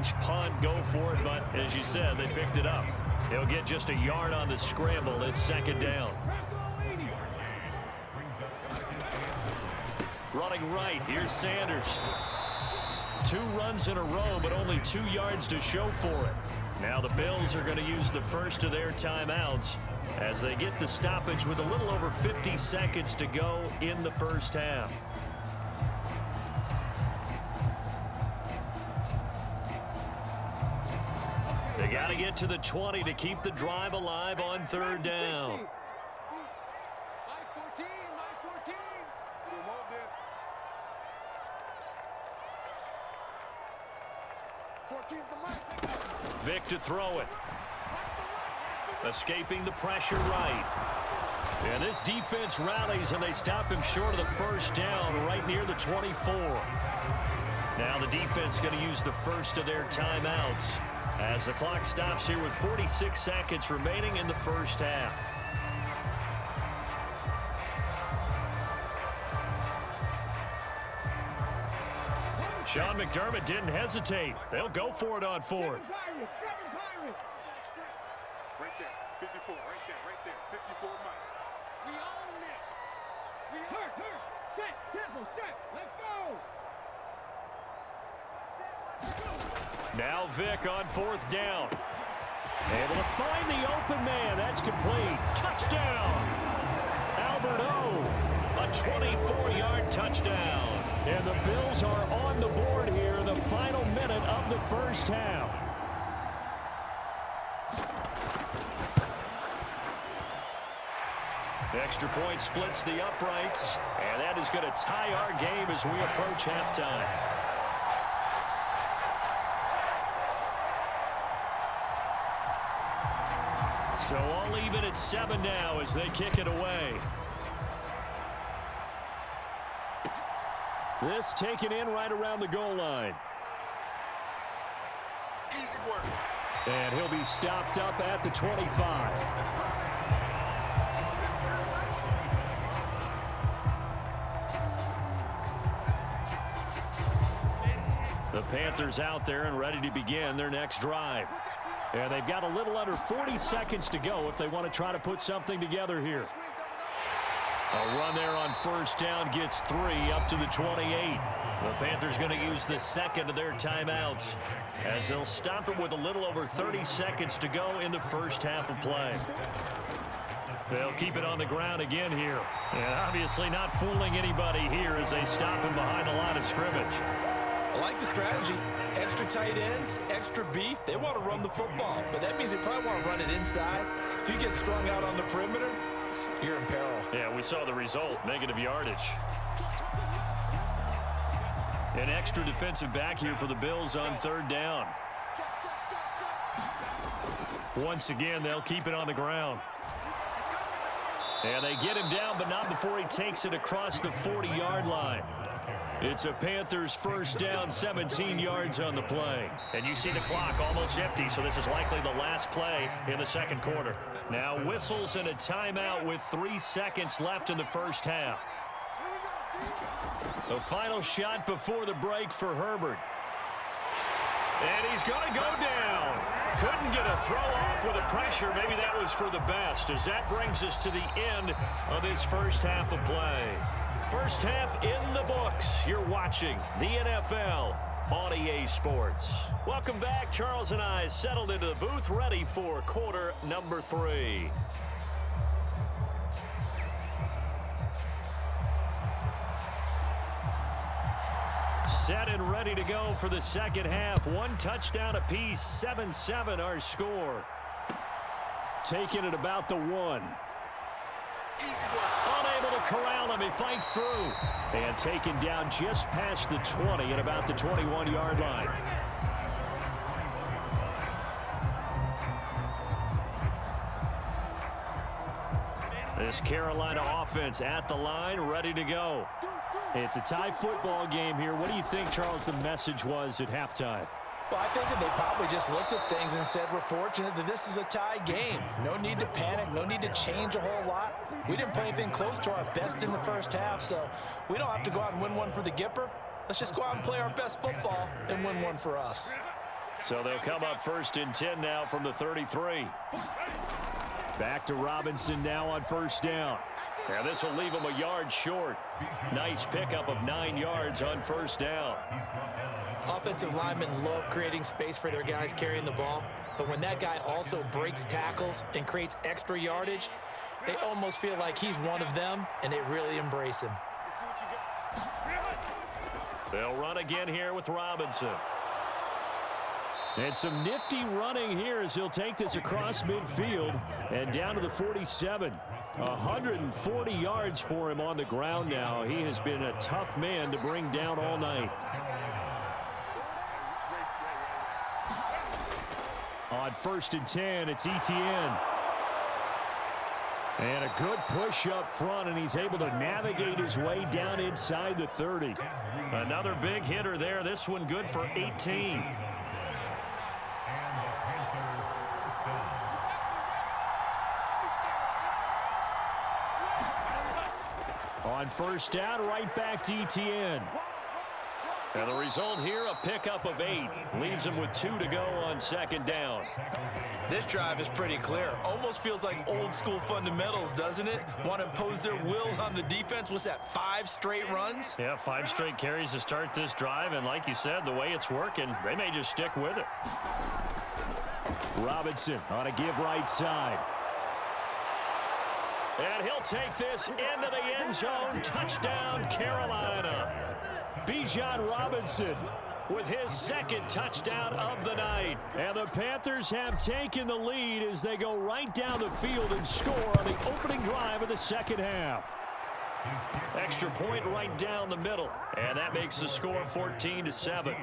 long-range punt, go for it, but as you said, they picked it up. He'll get just a yard on the scramble. It's second down. Running right, here's Sanders. 2 runs in a row, but only 2 yards to show for it. Now the Bills are going to use the first of their timeouts as they get the stoppage with a little over 50 seconds to go in the first half. They got to get to the 20 to keep the drive alive on third down. Vick to throw it. Escaping the pressure right. And this defense rallies, and they stop him short of the first down right near the 24. Now the defense going to use the first of their timeouts as the clock stops here with 46 seconds remaining in the first half. Sean McDermott didn't hesitate. They'll go for it on fourth. Right there, 54, right there, 54 Mike. We own it. We hurt, set, tempo, set, let's go. Now Vick on fourth down. Able to find the open man. That's complete. Touchdown. Albert O. A 24-yard touchdown. And the Bills are on the board here in the final minute of the first half. The extra point splits the uprights, and that is going to tie our game as we approach halftime. So all even at 7 now as they kick it away. This taken in right around the goal line. Easy work. And he'll be stopped up at the 25. The Panthers out there and ready to begin their next drive. And they've got a little under 40 seconds to go if they want to try to put something together here. A run there on first down gets 3 up to the 28. The Panthers going to use the second of their timeouts as they'll stop it with a little over 30 seconds to go in the first half of play. They'll keep it on the ground again here. And obviously not fooling anybody here as they stop him behind the line of scrimmage. I like the strategy. Extra tight ends, extra beef. They want to run the football, but that means they probably want to run it inside. If you get strung out on the perimeter, you're in peril. Yeah, we saw the result, negative yardage. An extra defensive back here for the Bills on third down. Once again, they'll keep it on the ground. And they get him down, but not before he takes it across the 40-yard line. It's a Panthers first down, 17 yards on the play. And you see the clock almost empty, so this is likely the last play in the second quarter. Now whistles and a timeout with 3 seconds left in the first half. The final shot before the break for Herbert. And he's going to go down. Couldn't get a throw off with the pressure. Maybe that was for the best, as that brings us to the end of this first half of play. First half in the books. You're watching the NFL on EA Sports. Welcome back. Charles and I settled into the booth, ready for quarter number 3. Set and ready to go for the second half. 1 touchdown apiece, 7-7 our score. Taking it about the 1. Unable to corral him. He fights through. And taken down just past the 20 at about the 21-yard line. This Carolina offense at the line, ready to go. It's a tie football game here. What do you think, Charles, the message was at halftime? Well, I think that they probably just looked at things and said, we're fortunate that this is a tie game. No need to panic. No need to change a whole lot. We didn't play anything close to our best in the first half, so we don't have to go out and win one for the Gipper. Let's just go out and play our best football and win one for us. So they'll come up 1st and 10 now from the 33. Back to Robinson now on 1st down. And this will leave him a yard short. Nice pickup of 9 yards on 1st down. Offensive linemen love creating space for their guys carrying the ball. But when that guy also breaks tackles and creates extra yardage, they almost feel like he's one of them, and they really embrace him. They'll run again here with Robinson. And some nifty running here as he'll take this across midfield and down to the 47. 140 yards for him on the ground now. He has been a tough man to bring down all night. On 1st and 10, it's Etienne. And a good push up front, and he's able to navigate his way down inside the 30. Another big hitter there. This one good for 18. On 1st down, right back to Etienne. And the result here, a pickup of 8. Leaves him with 2 to go on 2nd down. This drive is pretty clear. Almost feels like old school fundamentals, doesn't it? Want to impose their will on the defense. What's that, 5 straight runs? Yeah, 5 straight carries to start this drive. And like you said, the way it's working, they may just stick with it. Robinson on a give right side. And he'll take this into the end zone. Touchdown, Carolina. Bijan Robinson with his 2nd touchdown of the night. And the Panthers have taken the lead as they go right down the field and score on the opening drive of the 2nd half. Extra point right down the middle. And that makes the score 14-7.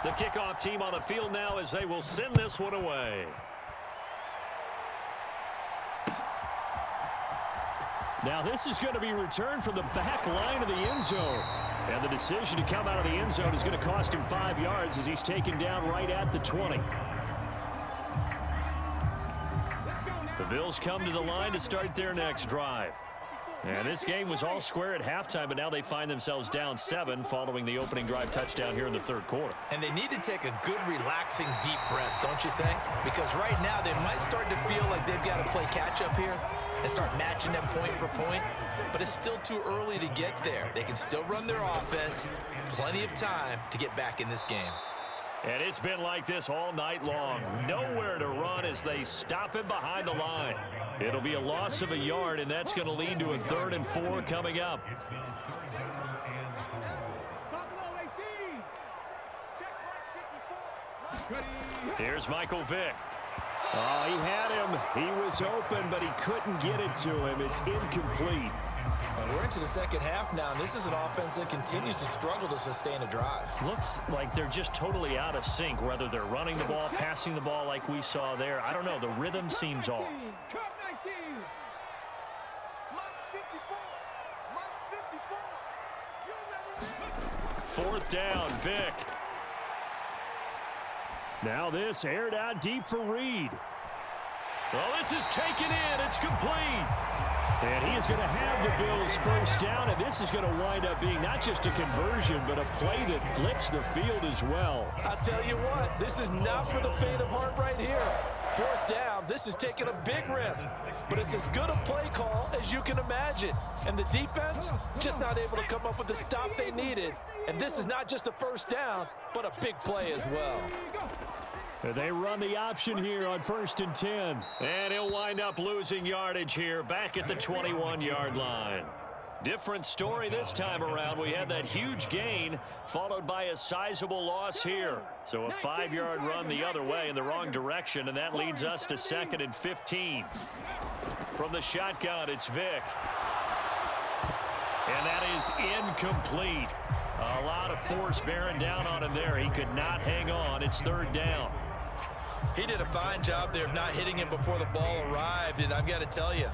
The kickoff team on the field now as they will send this one away. Now this is going to be returned from the back line of the end zone. And the decision to come out of the end zone is going to cost him 5 yards as he's taken down right at the 20. The Bills come to the line to start their next drive. And this game was all square at halftime, but now they find themselves down 7 following the opening drive touchdown here in the 3rd quarter. And they need to take a good, relaxing, deep breath, don't you think? Because right now they might start to feel like they've got to play catch-up here and start matching them point for point. But it's still too early to get there. They can still run their offense. Plenty of time to get back in this game. And it's been like this all night long. Nowhere to run as they stop him behind the line. It'll be a loss of a yard, and that's going to lead to a 3rd and 4 coming up. Here's Michael Vick. Oh, he had him. He was open, but he couldn't get it to him. It's incomplete. And we're into the 2nd half now, and this is an offense that continues to struggle to sustain a drive. Looks like they're just totally out of sync, whether they're running the ball, passing the ball like we saw there. I don't know. The rhythm seems off. 4th down, Vick. Now this aired out deep for Reed. Well, this is taken in. It's complete. And he is going to have the Bills 1st down, and this is going to wind up being not just a conversion, but a play that flips the field as well. I'll tell you what, this is not for the faint of heart right here. 4th down, this is taking a big risk, but it's as good a play call as you can imagine. And the defense just not able to come up with the stop they needed. And this is not just a 1st down, but a big play as well. They run the option here on 1st and 10. And he'll wind up losing yardage here back at the 21-yard line. Different story this time around. We had that huge gain followed by a sizable loss here. So a 5-yard run the other way in the wrong direction, and that leads us to 2nd and 15. From the shotgun, it's Vick. And that is incomplete. A lot of force bearing down on him there. He could not hang on. It's 3rd down. He did a fine job there of not hitting him before the ball arrived, and I've got to tell you,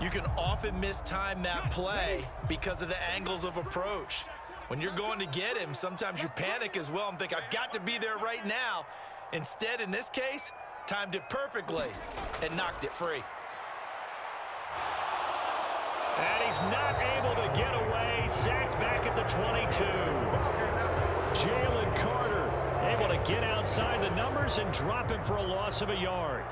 you can often mistime that play because of the angles of approach. When you're going to get him, sometimes you panic as well and think, I've got to be there right now. Instead, in this case, timed it perfectly and knocked it free. And he's not able to get away. Sacked back at the 22. Jalen Carter able to get outside the numbers and drop him for a loss of a yard.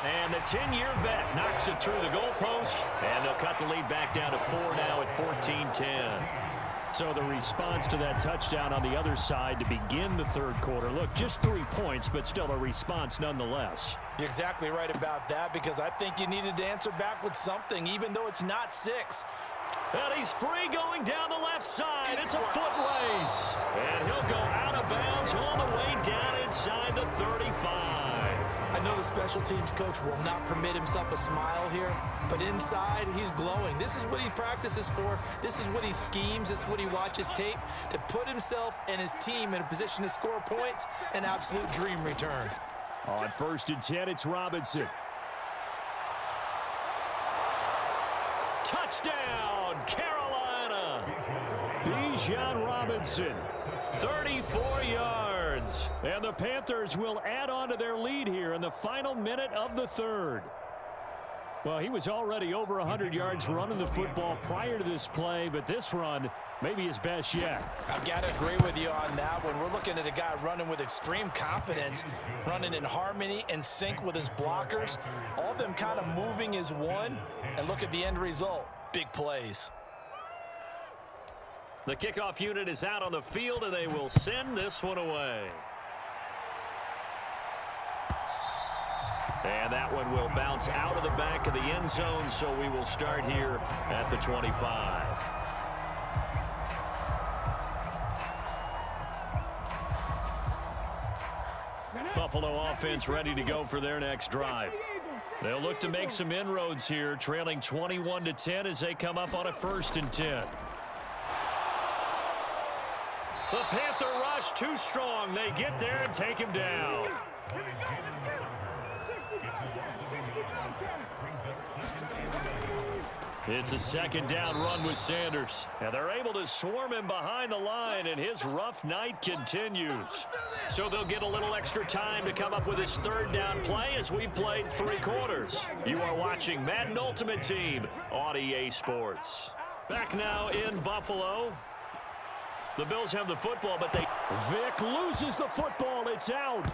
And the 10-year vet knocks it through the goalpost, and they'll cut the lead back down to 4 now at 14-10. So the response to that touchdown on the other side to begin the third quarter. Look, just 3 points, but still a response nonetheless. You're exactly right about that, because I think you needed to answer back with something, even though it's not 6. And he's free going down the left side. It's a foot race. And he'll go out of bounds all the way down inside the 35. I know the special teams coach will not permit himself a smile here, but inside, he's glowing. This is what he practices for. This is what he schemes. This is what he watches tape to put himself and his team in a position to score points. An absolute dream return. On 1st and 10, it's Robinson. Touchdown, Carolina. Bijan Robinson, 34 yards. And the Panthers will add on to their lead here in the final minute of the third. Well, he was already over 100 yards running the football prior to this play, but this run may be his best yet. I've got to agree with you on that one. We're looking at a guy running with extreme confidence, running in harmony and sync with his blockers. All of them kind of moving as one, and look at the end result. Big plays. The kickoff unit is out on the field, and they will send this one away. And that one will bounce out of the back of the end zone, so we will start here at the 25. Buffalo offense ready to go for their next drive. They'll look to make some inroads here, trailing 21-10 as they come up on a 1st and 10. The Panther rush too strong. They get there and take him down. It's a 2nd down run with Sanders. And they're able to swarm him behind the line, and his rough night continues. So they'll get a little extra time to come up with his 3rd down play as we played 3 quarters. You are watching Madden Ultimate Team on EA Sports. Back now in Buffalo. The Bills have the football, but Vic loses the football. It's out.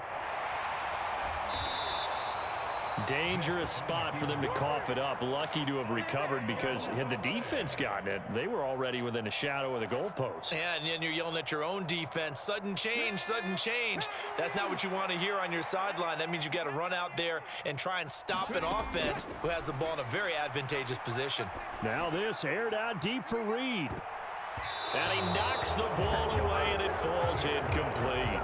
Dangerous spot for them to cough it up. Lucky to have recovered, because had the defense gotten it, they were already within a shadow of the goalpost. Yeah, and then you're yelling at your own defense. Sudden change, sudden change. That's not what you want to hear on your sideline. That means you got to run out there and try and stop an offense who has the ball in a very advantageous position. Now this aired out deep for Reed. And he knocks the ball away, and it falls incomplete.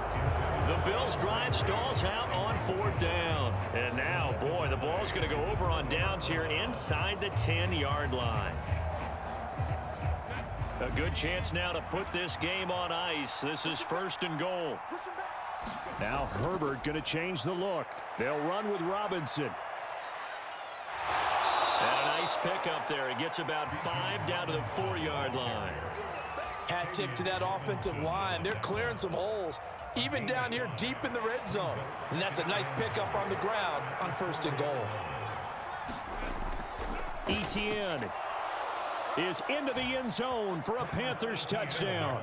The Bills' drive stalls out on 4th down. And now, boy, the ball's going to go over on downs here inside the 10-yard line. A good chance now to put this game on ice. This is 1st and goal. Now Herbert going to change the look. They'll run with Robinson. And a nice pickup there. He gets about 5 down to the 4-yard line. Hat tip to that offensive line. They're clearing some holes, even down here deep in the red zone. And that's a nice pickup on the ground on 1st and goal. Etienne is into the end zone for a Panthers touchdown.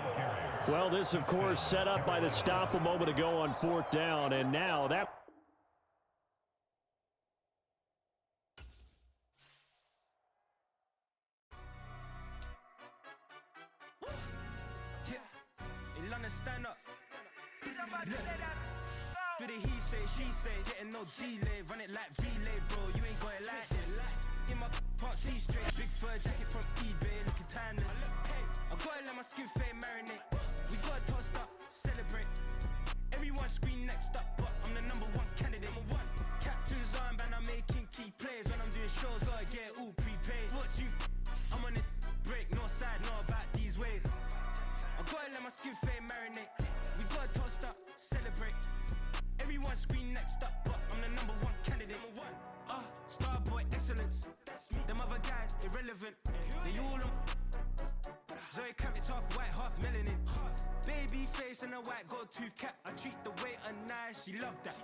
Well, this, of course, set up by the stop a moment ago on 4th down, and now that... Stand up. Do the he say, she say, getting no delay, run it like relay, bro. You ain't got it like this. In my can't see straight, big fur jacket from eBay, looking timeless. I gotta let my skin fade marinate. We gotta toast up, celebrate. Everyone scream next up, but I'm the #1 candidate. Captain's armband, I'm making key plays when I'm doing shows. Gotta get all prepaid. What you? I'm on it break, no side, know about these ways. I gotta let my skin fade marinate. We gotta toast up, celebrate. Everyone scream next up, but I'm the #1 candidate. Starboy excellence. Them other guys irrelevant. They all on. Zoe Kravitz half white, half melanin. Baby face and a white gold tooth cap. I treat the waiter nice, she love that.